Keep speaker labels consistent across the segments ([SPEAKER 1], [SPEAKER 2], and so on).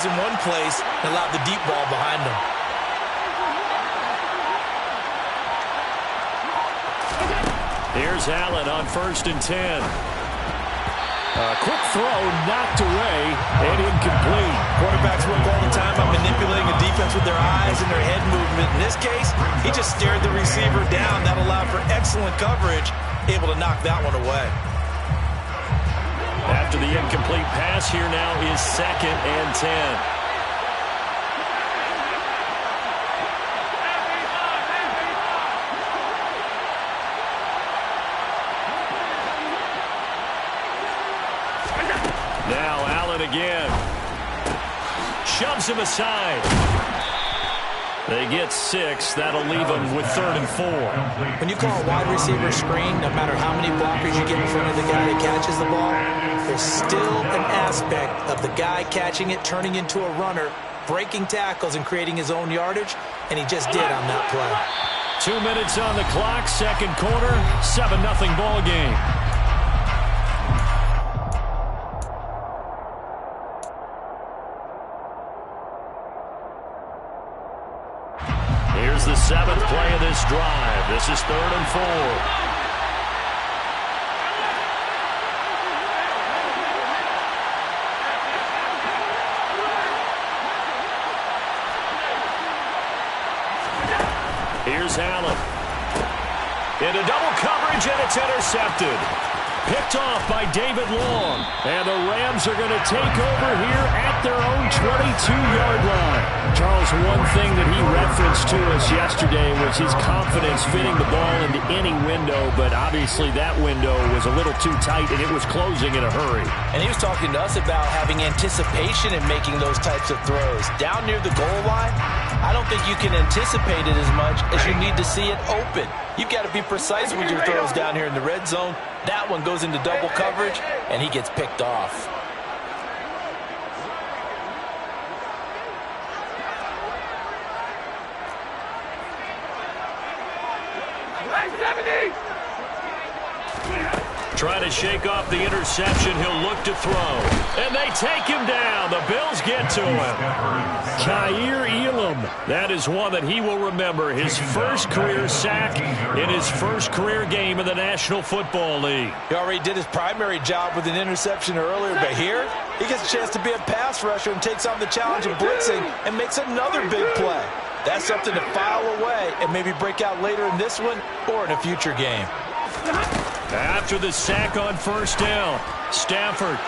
[SPEAKER 1] in one place and allowed the deep ball behind him.
[SPEAKER 2] Here's Allen on 1st and 10. Quick throw knocked away and incomplete.
[SPEAKER 1] Quarterbacks work all the time on manipulating the defense with their eyes and their head movement. In this case, he just stared the receiver down. That allowed for excellent coverage, able to knock that one away.
[SPEAKER 2] After the incomplete pass, here now is 2nd and 10. Now Allen again. Shoves him aside. They get 6. That'll leave them with 3rd and 4.
[SPEAKER 1] When you call a wide receiver screen, no matter how many blockers you get in front of the guy that catches the ball, there's still an aspect of the guy catching it, turning into a runner, breaking tackles and creating his own yardage, and he just did on that play.
[SPEAKER 2] 2 minutes on the clock, 2nd quarter, 7-0 ball game. Here's the 7th play of this drive. This is 3rd and 4. Here's Allen. Into double coverage, and it's intercepted. Picked off by David Long. And the Rams are going to take over here at their own 22-yard line. Charles, one thing that he referenced to us yesterday was his confidence fitting the ball into any window, but obviously that window was a little too tight, and it was closing in a hurry.
[SPEAKER 1] And he was talking to us about having anticipation in making those types of throws. Down near the goal line, I don't think you can anticipate it as much as you need to see it open. You've got to be precise with your throws down here in the red zone. That one goes into double coverage, and he gets picked off.
[SPEAKER 2] Trying to shake off the interception. He'll look to throw. And they take him down. The Bills get to him. Kaiir Elam. That is one that he will remember. His first career sack in his first career game in the National Football League.
[SPEAKER 1] He already did his primary job with an interception earlier, but here he gets a chance to be a pass rusher and takes on the challenge of blitzing and makes another big play. That's something to file away and maybe break out later in this one or in a future game.
[SPEAKER 2] After the sack on 1st down, Stafford.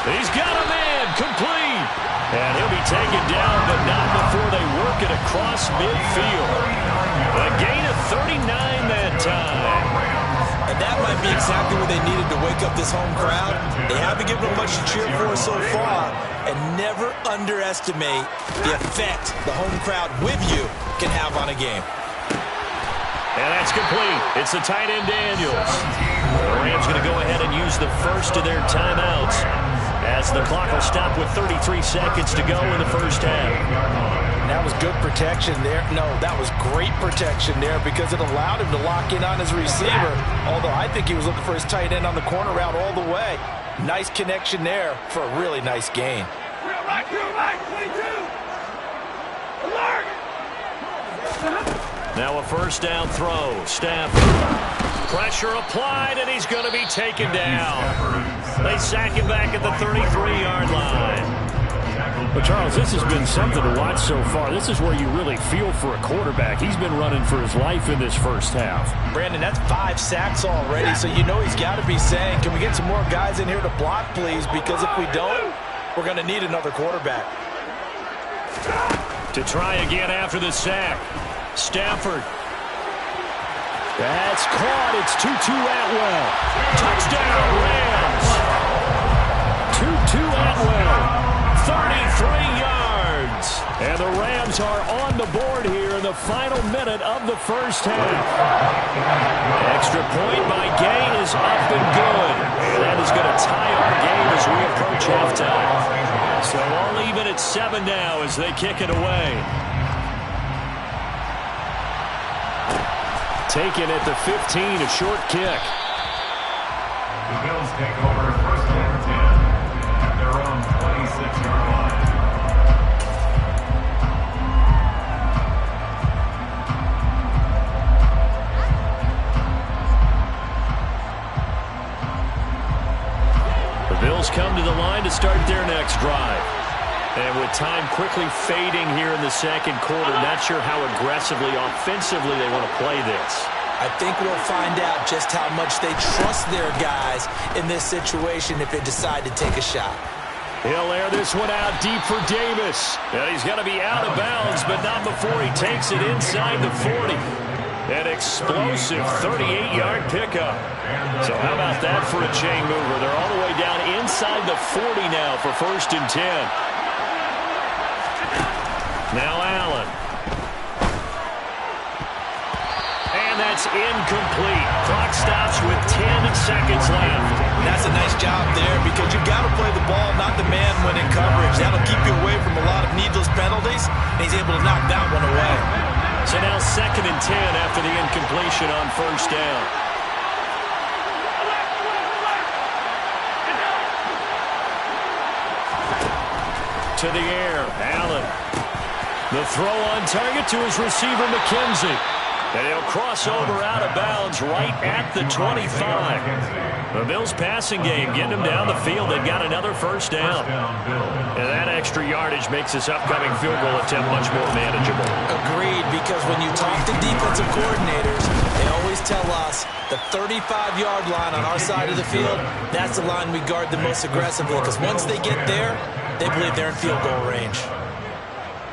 [SPEAKER 2] He's got a man, complete. And he'll be taken down, but not before they work it across midfield. A gain of 39 that time.
[SPEAKER 1] And that might be exactly what they needed to wake up this home crowd. They haven't given them much to cheer for so far. And never underestimate the effect the home crowd with you can have on a game.
[SPEAKER 2] And that's complete. It's the tight end Daniels. The Rams going to go ahead and use the first of their timeouts as the clock will stop with 33 seconds to go in the first half.
[SPEAKER 1] That was good protection there. No, that was great protection there because it allowed him to lock in on his receiver. Although I think he was looking for his tight end on the corner route all the way. Nice connection there for a really nice gain.
[SPEAKER 3] Real right, 22. Alert!
[SPEAKER 2] Now a 1st down throw. Stafford. Pressure applied, and he's going to be taken down. They sack him back at the 33-yard line.
[SPEAKER 4] But, Charles, this has been something to watch so far. This is where you really feel for a quarterback. He's been running for his life in this first half.
[SPEAKER 1] Brandon, that's 5 sacks already, so you know he's got to be saying, can we get some more guys in here to block, please? Because if we don't, we're going to need another quarterback.
[SPEAKER 2] To try again after the sack. Stafford. That's caught. It's Tutu Atwell. Touchdown, Rams. Tutu Atwell, 33 yards. And the Rams are on the board here in the final minute of the first half. Extra point by Gay is up and good. And that is going to tie our game as we approach halftime. So all even at 7 now as they kick it away. Taken at the 15, a short kick.
[SPEAKER 3] The Bills take over 1st and 10 at their own 26-yard line.
[SPEAKER 4] And with time quickly fading here in the second quarter, not sure how aggressively, offensively they want to play this.
[SPEAKER 1] I think we'll find out just how much they trust their guys in this situation if they decide to take a shot.
[SPEAKER 4] He'll air this one out deep for Davis. And he's going to be out of bounds, but not before he takes it inside the 40. An explosive 38-yard pickup. So how about that for a chain mover? They're all the way down inside the 40 now for 1st and 10. Now Allen. And that's incomplete. Clock stops with 10 seconds left.
[SPEAKER 1] That's a nice job there because you've got to play the ball, not the man when in coverage. That'll keep you away from a lot of needless penalties, and he's able to knock that one away.
[SPEAKER 4] So now 2nd and 10 after the incompletion on 1st down. To the air, Allen. The throw on target to his receiver, McKenzie. And he'll cross over out of bounds right at the 25. The Bills passing game getting them down the field. They've got another 1st down. And that extra yardage makes this upcoming field goal attempt much more manageable.
[SPEAKER 1] Agreed, because when you talk to defensive coordinators, they always tell us the 35-yard line on our side of the field, that's the line we guard the most aggressively, because once they get there, they believe they're in field goal range.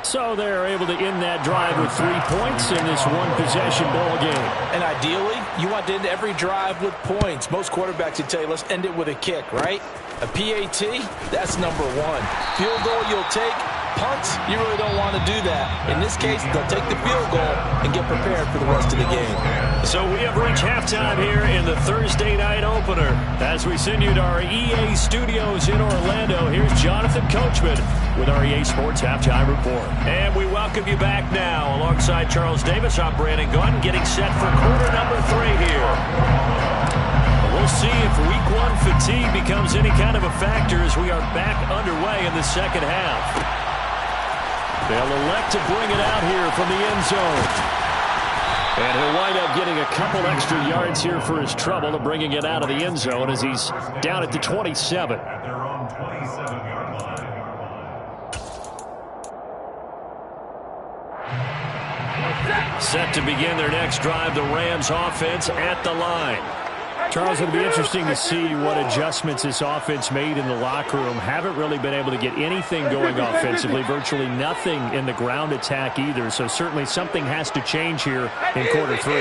[SPEAKER 4] So they're able to end that drive with 3 points in this one-possession ball game.
[SPEAKER 1] And ideally, you want to end every drive with points. Most quarterbacks would tell you, let's end it with a kick, right? A PAT, that's number 1. Field goal you'll take. Punts, you really don't want to do that. In this case, they'll take the field goal and get prepared for the rest of the game.
[SPEAKER 4] So we have reached halftime here in the Thursday night opener. As we send you to our EA studios in Orlando, here's Jonathan Coachman with our EA Sports Halftime Report. And we welcome you back now. Alongside Charles Davis, I'm Brandon Gunn, getting set for quarter number 3 here. We'll see if week 1 fatigue becomes any kind of a factor as we are back underway in the second half. They'll elect to bring it out here from the end zone. And he'll wind up getting a couple extra yards here for his trouble of bringing it out of the end zone as he's down at the 27.
[SPEAKER 3] At their own 27-yard line.
[SPEAKER 4] Set to begin their next drive, the Rams offense at the line.
[SPEAKER 2] Charles, it'll be interesting to see what adjustments this offense made in the locker room. Haven't really been able to get anything going offensively, virtually nothing in the ground attack either. So certainly something has to change here in quarter 3.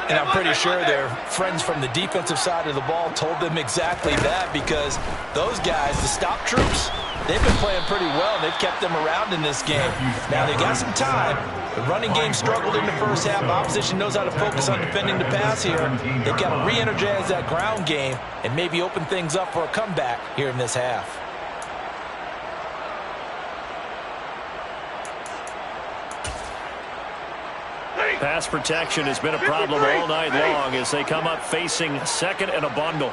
[SPEAKER 1] And I'm pretty sure their friends from the defensive side of the ball told them exactly that, because those guys, the stop troops, they've been playing pretty well. They've kept them around in this game. Now they've got some time. The running game struggled in the first half. Opposition knows how to focus on defending the pass here. They've got to re-energize that ground game and maybe open things up for a comeback here in this half.
[SPEAKER 4] Pass protection has been a problem all night long as they come up facing 2nd and a bundle.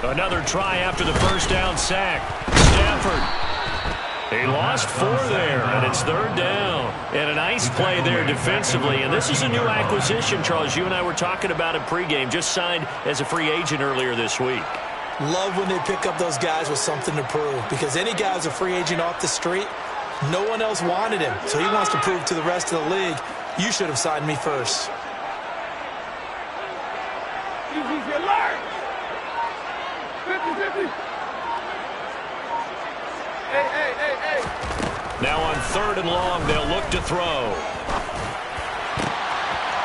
[SPEAKER 4] Another try after the first down sack. Stafford. He lost 4 there, and it's 3rd down. And a nice play there defensively. And this is a new acquisition, Charles. You and I were talking about it pregame. Just signed as a free agent earlier this week.
[SPEAKER 1] Love when they pick up those guys with something to prove, because any guy who's a free agent off the street, no one else wanted him. So he wants to prove to the rest of the league, you should have signed me first.
[SPEAKER 4] Now on 3rd and long, they'll look to throw.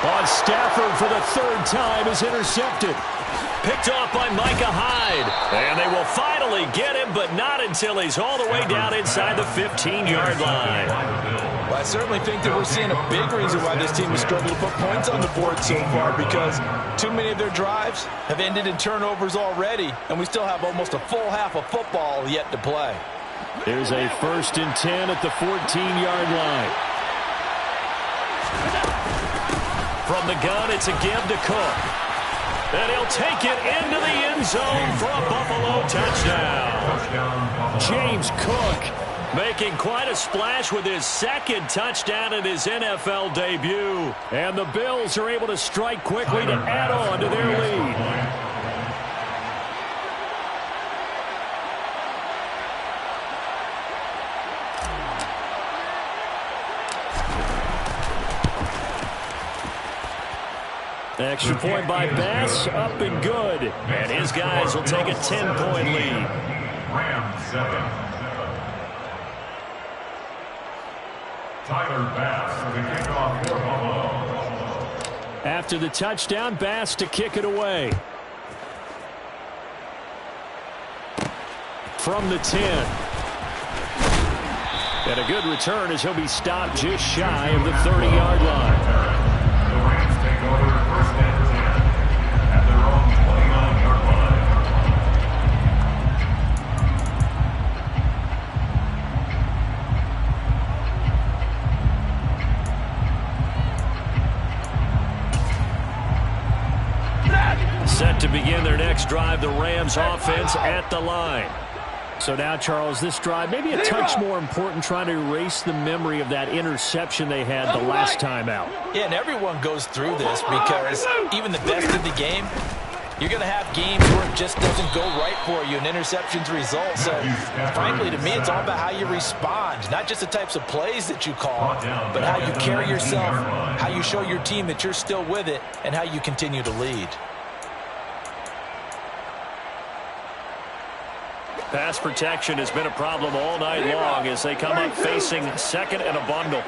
[SPEAKER 2] On Stafford for the 3rd time is intercepted.
[SPEAKER 4] Picked off by Micah Hyde. And they will finally get him, but not until he's all the way down inside the 15-yard line.
[SPEAKER 1] Well, I certainly think that we're seeing a big reason why this team has struggled to put points on the board so far, because too many of their drives have ended in turnovers already, and we still have almost a full half of football yet to play.
[SPEAKER 2] There's a 1st and 10 at the 14-yard line.
[SPEAKER 4] From the gun, it's a give to Cook. And he'll take it into the end zone for a Buffalo touchdown.
[SPEAKER 2] James Cook
[SPEAKER 4] Making quite a splash with his second touchdown in his NFL debut. And the Bills are able to strike quickly to add on to their lead. Extra point by Bass, up and good. And his guys will take a 10-point lead.
[SPEAKER 3] Rams 7. Tyler Bass to kick off for Buffalo.
[SPEAKER 4] After the touchdown, Bass to kick it away. From the 10. And a good return as he'll be stopped just shy of the 30-yard line.
[SPEAKER 3] Over first and 10 at their own 29-yard
[SPEAKER 4] line. Set to begin their next drive, the Rams offense at the line. So now, Charles, this drive maybe a touch more important, trying to erase the memory of that interception they had the last time out.
[SPEAKER 1] Yeah, and everyone goes through this because even the best in the game, you're going to have games where it just doesn't go right for you, and interceptions result. So, frankly, to me, it's all about how you respond, not just the types of plays that you call, but how you carry yourself, how you show your team that you're still with it, and how you continue to lead.
[SPEAKER 4] Pass protection has been a problem all night long as they come up facing second and a bundle.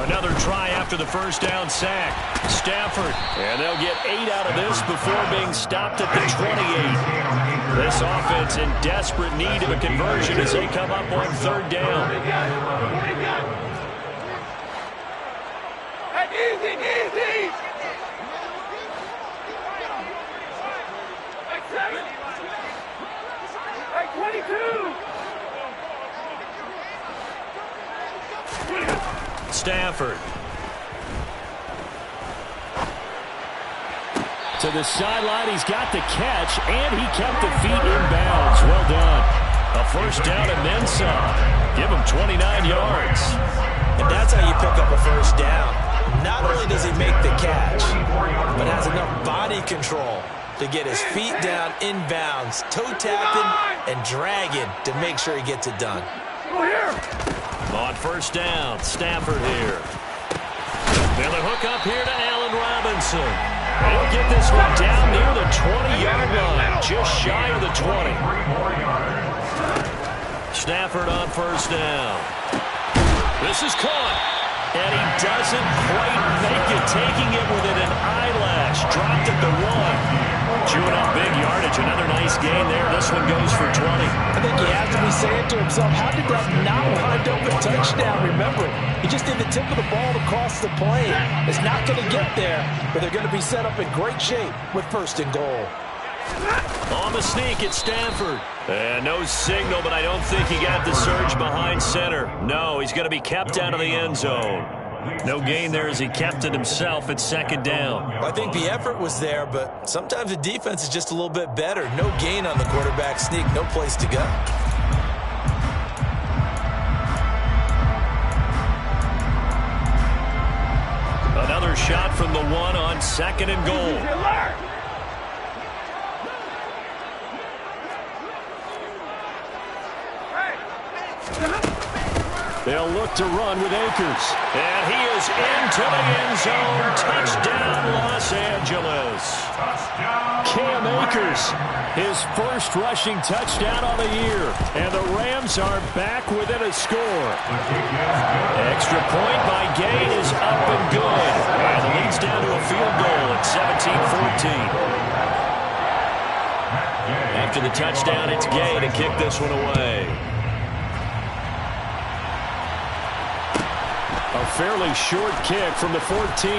[SPEAKER 4] Another try after the first down sack. Stafford, and they'll get 8 out of this before being stopped at the 28. This offense in desperate need of a conversion as they come up on third down.
[SPEAKER 5] Easy. Like 22.
[SPEAKER 4] Stafford. To the sideline, he's got the catch, and he kept the feet in bounds. Well done. A first down and then some. Give him 29 yards.
[SPEAKER 1] And that's how you pick up a first down. Not only does he make the catch, but has enough body control to get his feet down inbounds, toe tapping and dragging to make sure he gets it done.
[SPEAKER 4] On first down, Stafford here. And the hook up here to Allen Robinson. He'll get this one down near the 20-yard line, just shy of the 20. Stafford on first down. This is caught. And he doesn't quite make it, taking it within an eyelash. Dropped at the 1. Chewing up big yardage. Another nice gain there. This one goes for 20.
[SPEAKER 1] I think he has to be saying to himself, how did that not wind up a touchdown? Remember, he just did the tip of the ball across the plane. It's not going to get there, but they're going to be set up in great shape with first and goal.
[SPEAKER 4] On the sneak, it's Stafford. And no signal, but I don't think he got the surge behind center. No, he's going to be kept out of the end zone. No gain there as he kept it himself at second down.
[SPEAKER 1] Well, I think the effort was there, but sometimes the defense is just a little bit better. No gain on the quarterback sneak, no place to go.
[SPEAKER 4] Another shot from the 1 on second and goal. They'll look to run with Akers. And he is into the end zone. Touchdown, Los Angeles. Cam Akers, his first rushing touchdown on the year. And the Rams are back within a score. Extra point by Gay is up and good. And the lead's down to a field goal at 17-14. After the touchdown, it's Gay to kick this one away. A fairly short kick from the 14.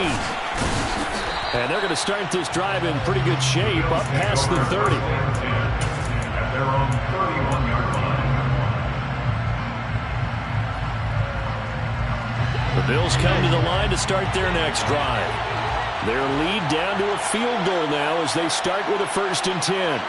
[SPEAKER 4] And they're going to start this drive in pretty good shape, up past the 30.
[SPEAKER 3] At their own 31-yard line.
[SPEAKER 4] The Bills come to the line to start their next drive. Their lead down to a field goal now as they start with a 1st and 10.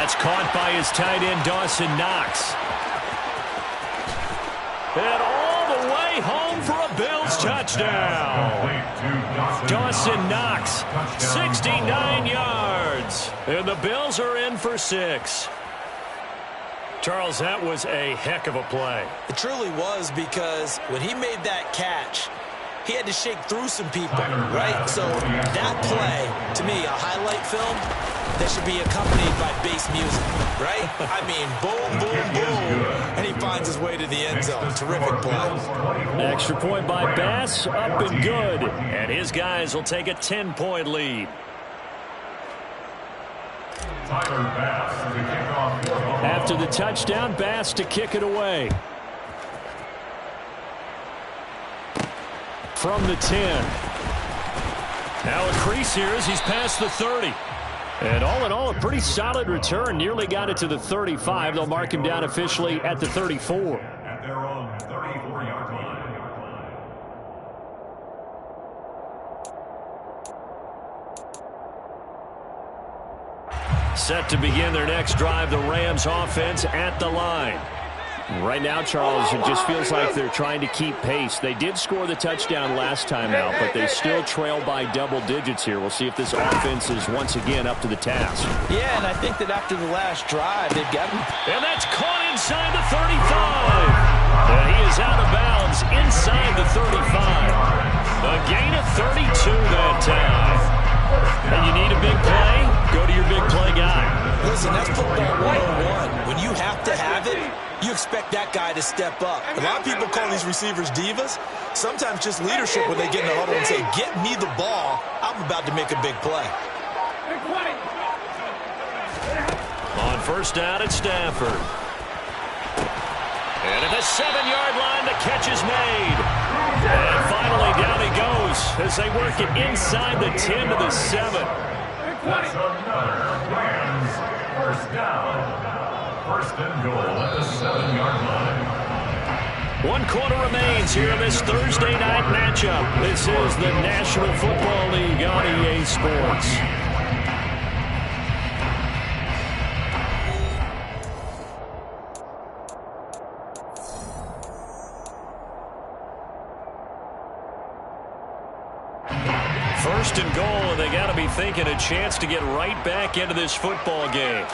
[SPEAKER 4] That's caught by his tight end, Dawson Knox. And all the way home for a Bills touchdown. Dawson Knox, 69 yards. And the Bills are in for 6. Charles, that was a heck of a play.
[SPEAKER 1] It truly was, because when he made that catch, he had to shake through some people, right? So that play, to me, a highlight film that should be accompanied by bass music, right? I mean, boom, boom, boom, and he finds his way to the end zone. Terrific play.
[SPEAKER 4] Extra point by Bass, up and good. And his guys will take a 10-point lead. After the touchdown, Bass to kick it away. From the 10. Now a crease here as he's past the 30. And all in all, a pretty solid return. Nearly got it to the 35. They'll mark him down officially at the 34.
[SPEAKER 3] At their own 34-yard line.
[SPEAKER 4] Set to begin their next drive, the Rams offense at the line. Right now, Charles, it just feels like they're trying to keep pace. They did score the touchdown last time out, but they still trail by double digits here. We'll see if this offense is once again up to the task.
[SPEAKER 1] Yeah, and I think that after the last drive, they've got him.
[SPEAKER 4] And that's caught inside the 35. And he is out of bounds inside the 35. A gain of 32 that time. And you need a big play? Go to your big play guy.
[SPEAKER 1] Listen, that's football 101. When you have to have it, you expect that guy to step up. A lot of people call these receivers divas. Sometimes just leadership when they get in the huddle and say, get me the ball. I'm about to make a big play.
[SPEAKER 4] On first down at Stafford. And at the 7-yard line, the catch is made. And finally down he goes as they work it inside the 10 to the 7.
[SPEAKER 3] That's another Rams first down. First and goal at the 7-yard line.
[SPEAKER 4] 1 quarter remains here in this Thursday night matchup. This is the National Football League on EA Sports. First and goal, and they got to be thinking a chance to get right back into this football game.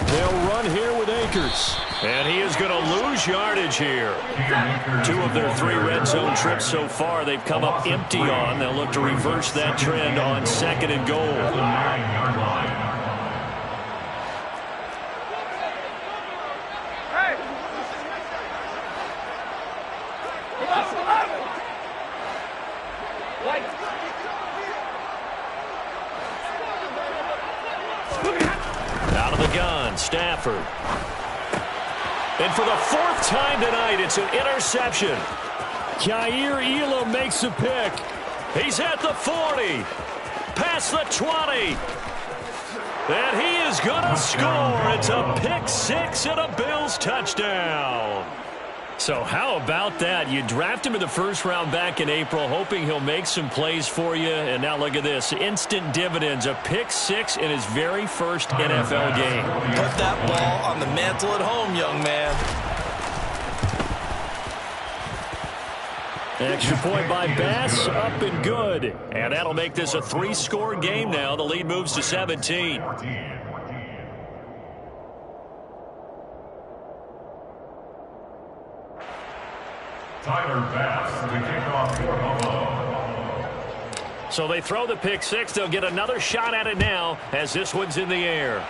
[SPEAKER 4] They'll run here with Akers. And he is going to lose yardage here. 2 of their 3 red zone trips so far they've come up empty on. They'll look to reverse that trend on 2nd and goal.
[SPEAKER 3] 9-yard line.
[SPEAKER 4] Out of the gun, Stafford. And for the 4th time tonight, it's an interception. Kaiir Elam makes a pick. He's at the 40. Past the 20. And he is going to score. It's a pick 6 and a Bills touchdown. So how about that? You draft him in the first round back in April, hoping he'll make some plays for you. And now look at this. Instant dividends. A pick 6 in his very first NFL game.
[SPEAKER 1] Put that ball on the mantle at home, young man.
[SPEAKER 4] Extra point by Bass, up and good. And that'll make this a 3-score game now. The lead moves to 17.
[SPEAKER 3] Tyler Bass, the kickoff for Buffalo.
[SPEAKER 4] So they throw the pick 6. They'll get another shot at it now as this one's in the air.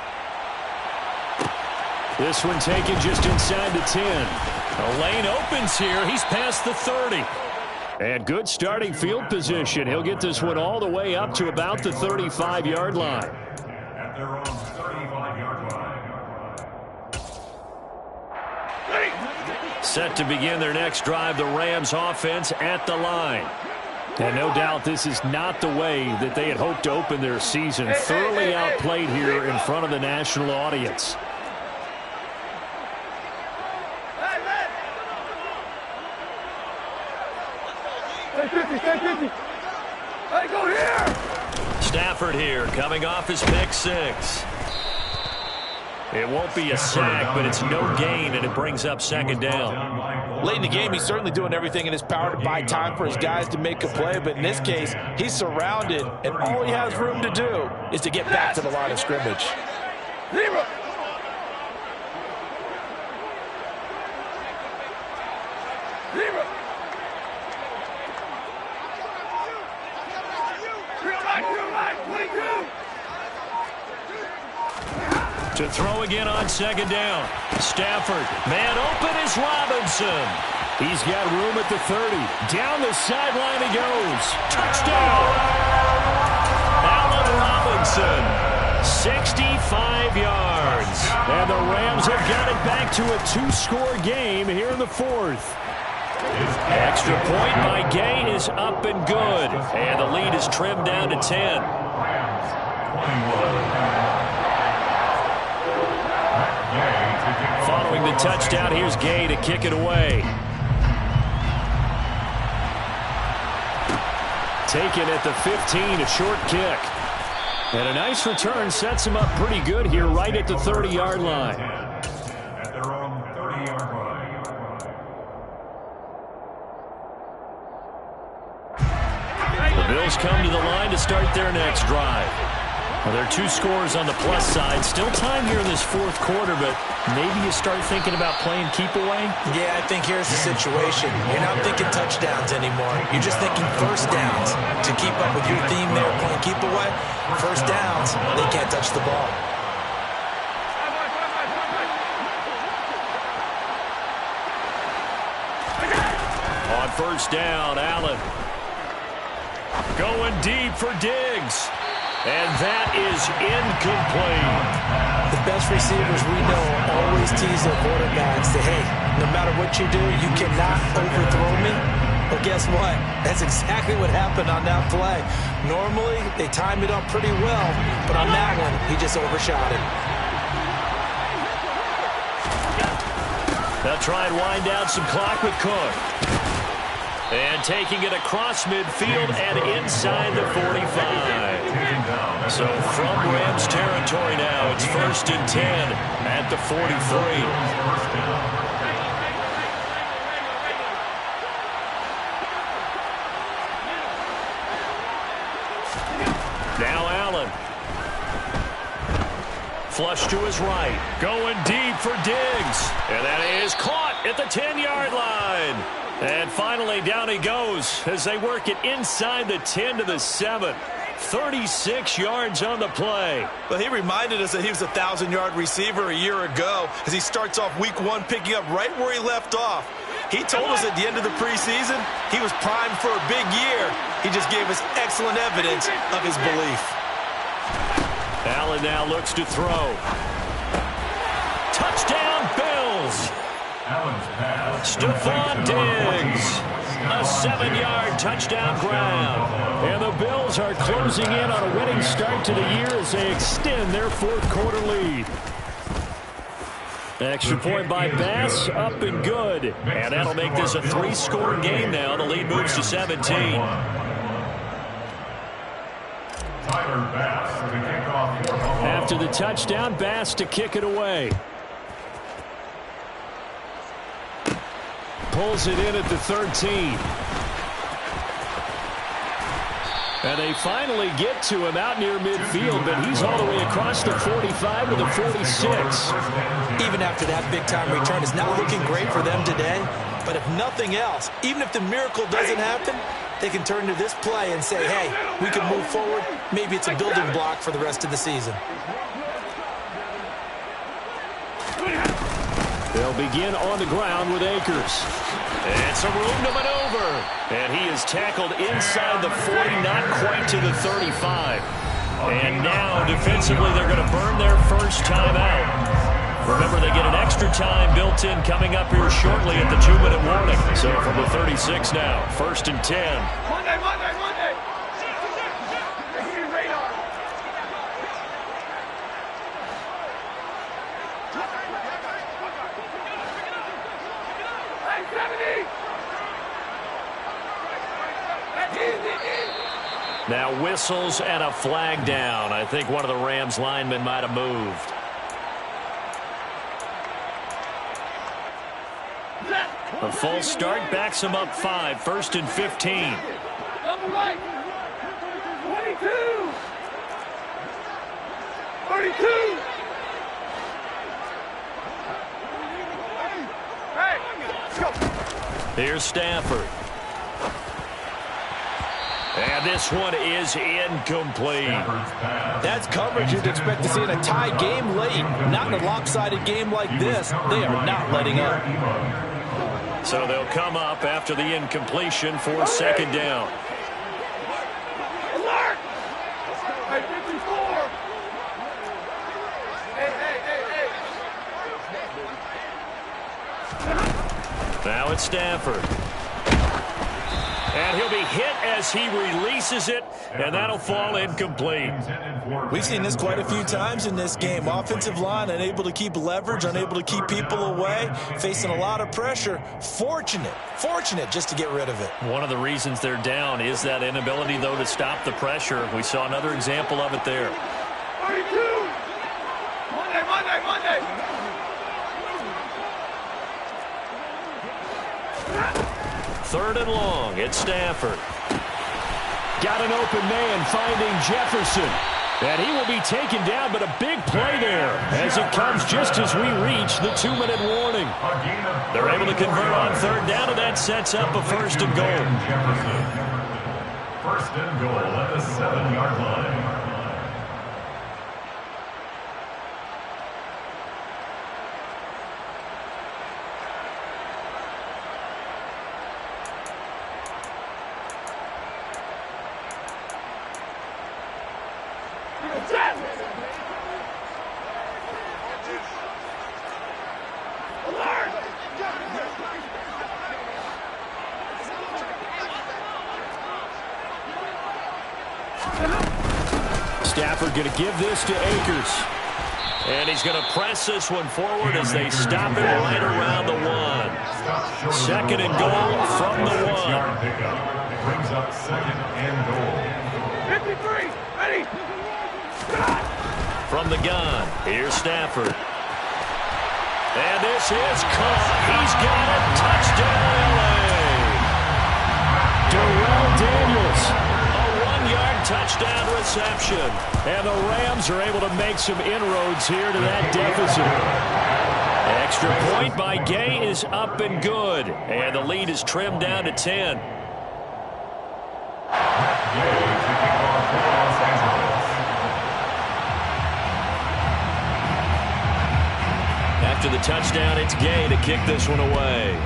[SPEAKER 4] This one taken just inside the 10. The lane opens here. He's past the 30. And good starting field position. He'll get this one all the way up to about the 35-yard line.
[SPEAKER 3] At their own 35-yard line.
[SPEAKER 4] Set to begin their next drive, the Rams offense at the line. And no doubt this is not the way that they had hoped to open their season. Thoroughly outplayed here in front of the national audience.
[SPEAKER 5] Hey, go here!
[SPEAKER 4] Stafford here, coming off his pick 6. It won't be a sack, but it's no gain, and it brings up second down.
[SPEAKER 1] Late in the game, he's certainly doing everything in his power to buy time for his guys to make a play, but in this case, he's surrounded, and all he has room to do is to get back to the line of scrimmage.
[SPEAKER 5] Zero. Zero. Real life, 22.
[SPEAKER 4] To throw again on second down. Stafford, man open is Robinson. He's got room at the 30. Down the sideline he goes. Touchdown! Allen Robinson, 65 yards. And the Rams have got it back to a 2-score game here in the fourth. Extra point by Gay is up and good. And the lead is trimmed down to 10. Following the touchdown, here's Gay to kick it away. Taken at the 15, a short kick. And a nice return sets him up pretty good here right at the 30-yard line.
[SPEAKER 3] At their own 30-yard line.
[SPEAKER 4] The Bills come to the line to start their next drive. Well, there are 2 scores on the plus side. Still time here in this fourth quarter, but maybe you start thinking about playing keep away?
[SPEAKER 1] Yeah, I think here's the situation. You're not thinking touchdowns anymore. You're just thinking first downs. To keep up with your theme there, playing keep away, first downs, they can't touch the ball.
[SPEAKER 4] On first down, Allen. Going deep for Diggs. And that is incomplete.
[SPEAKER 1] The best receivers we know always tease their quarterbacks. Say, hey, no matter what you do, you cannot overthrow me. Well, guess what? That's exactly what happened on that play. Normally, they time it up pretty well, but on that one, he just overshot it.
[SPEAKER 4] They'll try and wind down some clock with Cook. And taking it across midfield and inside the 45. So from Rams territory now, it's 1st and 10 at the 43. Now Allen. Flush to his right. Going deep for Diggs. And that is caught at the 10-yard line. And finally, down he goes as they work it inside the 10 to the 7. 36 yards on the play.
[SPEAKER 1] Well, he reminded us that he was a 1,000-yard receiver a year ago as he starts off week 1 picking up right where he left off. He told us at the end of the preseason he was primed for a big year. He just gave us excellent evidence of his belief.
[SPEAKER 4] Allen now looks to throw. Touchdown, Bills. Stephon Diggs, a 7-yard touchdown grab. And the Bills are closing in on a winning start to the year as they extend their fourth quarter lead. Extra point by Bass, up and good. And that'll make this a 3-score game now. The lead moves to 17. After the touchdown, Bass to kick it away. Pulls it in at the 13. And they finally get to him out near midfield, but he's all the way across the 45 to the 46.
[SPEAKER 1] Even after that big-time return, it's not looking great for them today. But if nothing else, even if the miracle doesn't happen, they can turn to this play and say, hey, we can move forward. Maybe it's a building block for the rest of the season.
[SPEAKER 4] They'll begin on the ground with Akers. It's a room to maneuver. And he is tackled inside the 40, not quite to the 35. And now, defensively, they're going to burn their first time out. Remember, they get an extra time built in coming up here shortly at the 2-minute warning. So from the 36 now, 1st and 10.
[SPEAKER 5] Monday.
[SPEAKER 4] Now whistles and a flag down. I think one of the Rams linemen might have moved. A false start backs him up 5, 1st and 15.
[SPEAKER 5] Double right. 22. 32. Hey, let's go.
[SPEAKER 4] Here's Stafford. And this one is incomplete.
[SPEAKER 1] That's coverage you'd expect to see in a tie game late. Not in a lopsided game like this. They are not letting up.
[SPEAKER 4] So they'll come up after the incompletion for 2nd down.
[SPEAKER 5] Alert! Hey, 54. Hey.
[SPEAKER 4] Now it's Stafford. And he'll be hit as he releases it, and that'll fall incomplete.
[SPEAKER 1] We've seen this quite a few times in this game. Offensive line unable to keep leverage, unable to keep people away, facing a lot of pressure. Fortunate just to get rid of it.
[SPEAKER 4] One of the reasons they're down is that inability, though, to stop the pressure. We saw another example of it there.
[SPEAKER 5] 32. Monday.
[SPEAKER 4] 3rd and long. It's Stafford.
[SPEAKER 2] Got an open man finding Jefferson. And he will be taken down, but a big play there as it comes just as we reach the 2-minute warning.
[SPEAKER 4] They're able to convert on 3rd down, and that sets up a 1st and goal.
[SPEAKER 3] 1st and goal at the 7-yard line.
[SPEAKER 2] Stafford going to give this to Akers.
[SPEAKER 4] And he's going to press this one forward as they stop it right around the 1. 2nd and goal from the 1.
[SPEAKER 3] Brings up 2nd and goal.
[SPEAKER 5] 53. Ready.
[SPEAKER 4] From the gun, here's Stafford. And this is caught. He's got it. Touchdown, LA.
[SPEAKER 2] Darrell Daniels.
[SPEAKER 4] A 1-yard touchdown reception.
[SPEAKER 2] And the Rams are able to make some inroads here to that deficit.
[SPEAKER 4] Extra point by Gay is up and good. And the lead is trimmed down to 10. After the touchdown, it's Gay to kick this one away.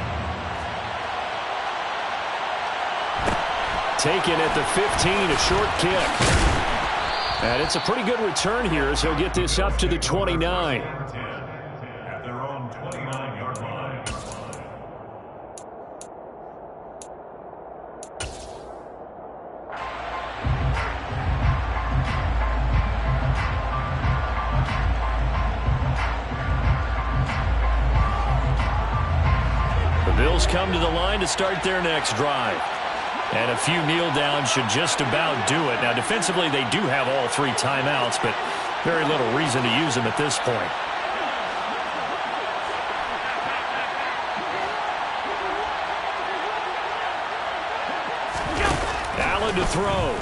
[SPEAKER 2] Taken at the 15, a short kick. And it's a pretty good return here as he'll get this up to the 29.
[SPEAKER 3] At their own 29-yard line.
[SPEAKER 4] The Bills come to the line to start their next drive. And a few kneel downs should just about do it. Now, defensively, they do have all 3 timeouts, but very little reason to use them at this point. Allen to throw.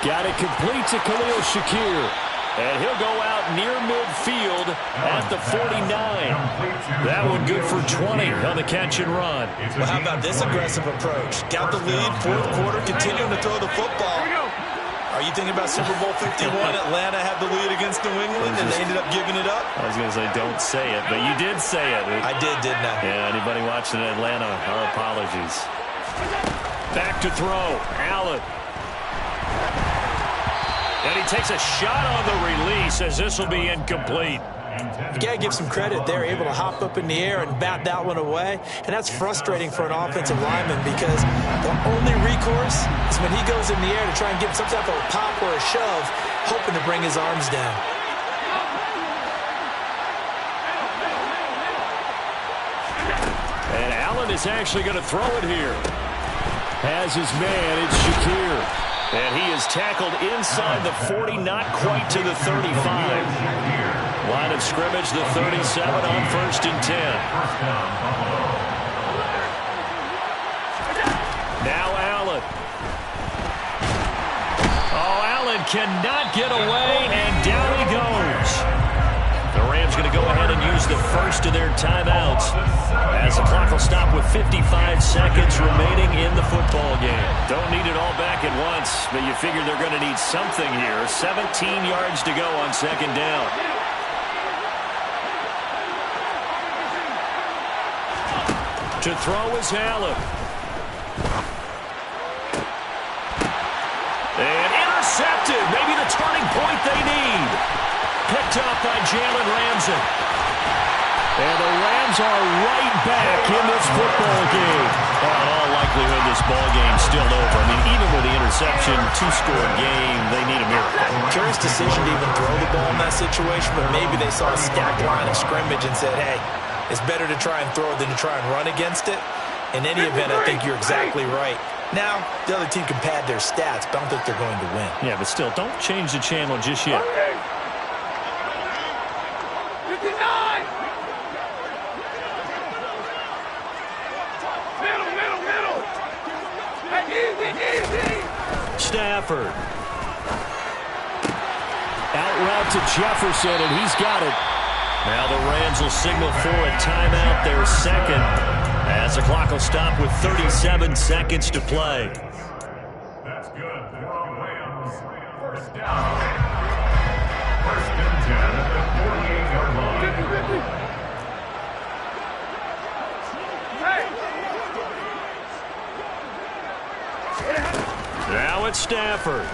[SPEAKER 2] Got it complete to Khalil Shakir.
[SPEAKER 4] And he'll go out near midfield at the 49. That one good for 20 on the catch and run.
[SPEAKER 1] Well, how about this aggressive approach? Got the lead, 4th quarter, continuing to throw the football. Are you thinking about Super Bowl 51? Atlanta had the lead against New England, and they ended up giving it up?
[SPEAKER 4] I was going to say don't say it, but you did say it.
[SPEAKER 1] I did, didn't I?
[SPEAKER 4] Yeah, anybody watching Atlanta, our apologies. Back to throw. Allen. And he takes a shot on the release as this will be incomplete.
[SPEAKER 1] You got to give some credit. They're able to hop up in the air and bat that one away. And that's frustrating for an offensive lineman because the only recourse is when he goes in the air to try and get some type of a pop or a shove, hoping to bring his arms down.
[SPEAKER 4] And Allen is actually going to throw it here.
[SPEAKER 2] Has his man, it's Shakir.
[SPEAKER 4] And he is tackled inside the 40, not quite to the 35. Line of scrimmage, the 37 on 1st and 10. Now Allen. Oh, Allen cannot get away, and down he goes. The Rams going to go ahead and use the first of their timeouts as the clock will stop with 55 seconds remaining in the football game. Don't need it all back at once, but you figure they're going to need something here. 17 yards to go on 2nd down. To throw is Allen. And intercepted. Maybe the turning point they need. Picked up by Jalen Ramsey. And the Rams are right back in this football game. Well, in all likelihood, this ball game's still over. I mean, even with the interception, 2-score game, they need a miracle.
[SPEAKER 1] Curious decision to even throw the ball in that situation, but maybe they saw a stacked line of scrimmage and said, hey, it's better to try and throw than to try and run against it. In any event, I think you're exactly right. Now, the other team can pad their stats, but I don't think they're going to win.
[SPEAKER 4] Yeah, but still, don't change the channel just yet.
[SPEAKER 5] 59! Middle! Hey, easy!
[SPEAKER 4] Stafford. Out route to Jefferson, and he's got it. Now the Rams will signal for a timeout, their second, as the clock will stop with 37 seconds to play.
[SPEAKER 3] That's good. Rams, 1st down. 1st and 10 at the 48-yard line.
[SPEAKER 4] Now it's Stafford.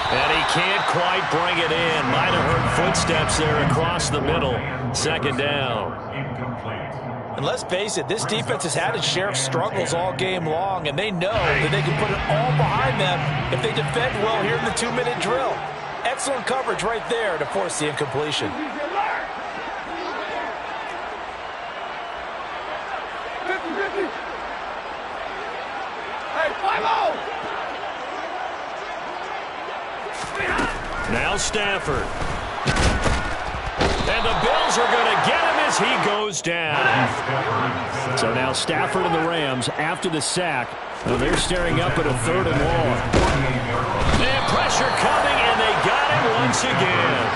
[SPEAKER 4] And he can't quite bring it in. Might have heard footsteps there across the middle. 2nd down.
[SPEAKER 1] And let's face it, this defense has had its share of struggles all game long, and they know that they can put it all behind them if they defend well here in the 2-minute drill. Excellent coverage right there to force the incompletion.
[SPEAKER 5] Hey, 5-0!
[SPEAKER 4] Now Stafford. And the Bills are going to get him as he goes down. So now Stafford and the Rams, after the sack, they're staring up at a 3rd and long. And pressure coming, and they got him once again.